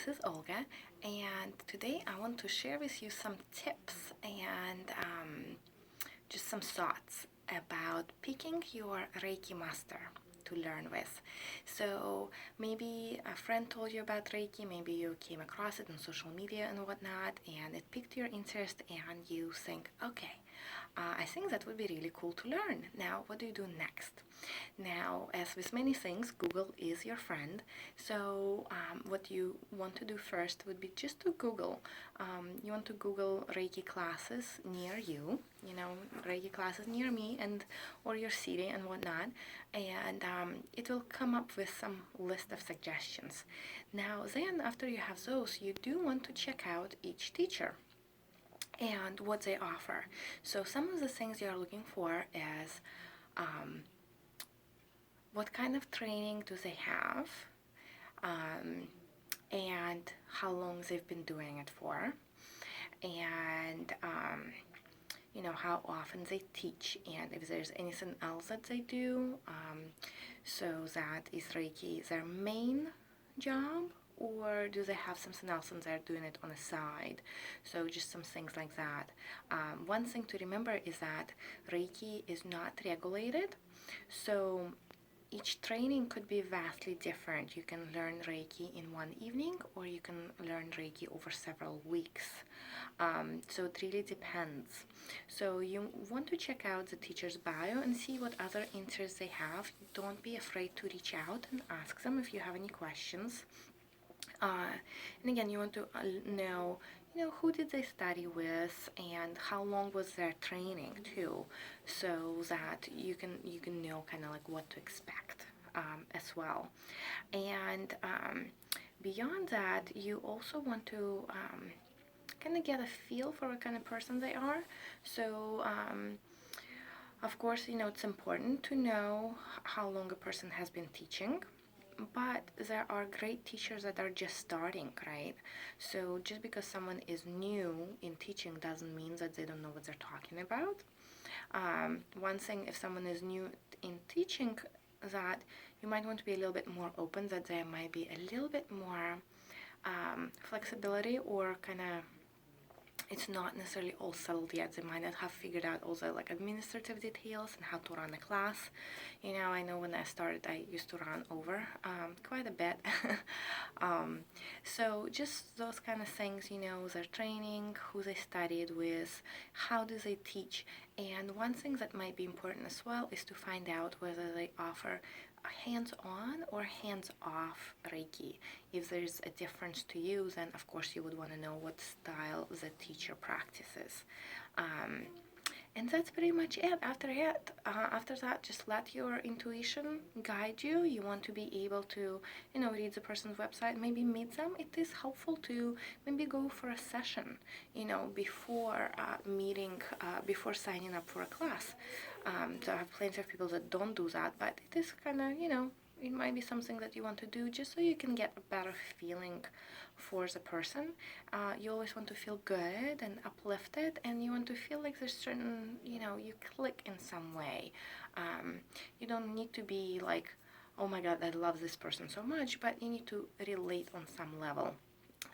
this is Olga, and today I want to share with you some tips and just some thoughts about picking your Reiki Master to learn with. So maybe a friend told you about Reiki, maybe you came across it on social media and whatnot, and it piqued your interest, and you think, okay, I think that would be really cool to learn. Now, what do you do next? Now, as with many things, Google is your friend. So, what you want to do first would be just to Google. You want to Google Reiki classes near you, Reiki classes near me and or your city and whatnot, and it will come up with some list of suggestions. Now, then, after you have those, you do want to check out each teacher and what they offer. So some of the things you're looking for is what kind of training do they have, and how long they've been doing it for, and how often they teach, and if there's anything else that they do. So that is Reiki their main job, or do they have something else and they're doing it on the side? So just some things like that. One thing to remember is that Reiki is not regulated, so each training could be vastly different. You can learn Reiki in one evening, or you can learn Reiki over several weeks. So it really depends. So you want to check out the teacher's bio and see what other interests they have. Don't be afraid to reach out and ask them if you have any questions. And again, you want to know, who did they study with and how long was their training too, so that you can know kind of like what to expect as well. And beyond that, you also want to kind of get a feel for what kind of person they are. So of course, it's important to know how long a person has been teaching, but there are great teachers that are just starting, right? So just because someone is new in teaching doesn't mean that they don't know what they're talking about. One thing, if someone is new in teaching, that you might want to be a little bit more open, that there might be a little bit more flexibility, or kind of it's not necessarily all settled yet. They might not have figured out all the administrative details and how to run a class. I know when I started, I used to run over quite a bit. So just those kind of things, their training, who they studied with, how do they teach. And one thing that might be important as well is to find out whether they offer hands-on or hands-off Reiki. If there's a difference to you, then of course you would want to know what style the teacher practices. And that's pretty much it. After that, just let your intuition guide you. You want to be able to, read the person's website, maybe meet them. It is helpful to maybe go for a session, before meeting, before signing up for a class. So I have plenty of people that don't do that, but it is kind of, it might be something that you want to do just so you can get a better feeling for the person. You always want to feel good and uplifted, and you want to feel like there's certain, you click in some way. You don't need to be like, oh my god, I love this person so much, but you need to relate on some level.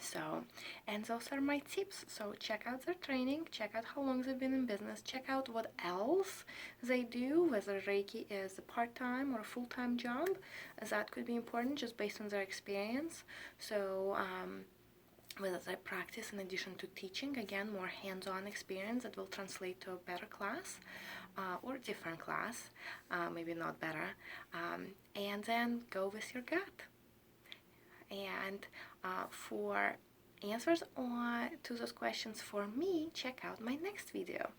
So, and those are my tips. So check out their training, check out how long they've been in business, check out what else they do, whether Reiki is a part-time or a full-time job. That could be important just based on their experience. So whether they practice in addition to teaching, again, more hands-on experience that will translate to a better class, or different class, maybe not better, and then go with your gut. And for answers to those questions for me, check out my next video.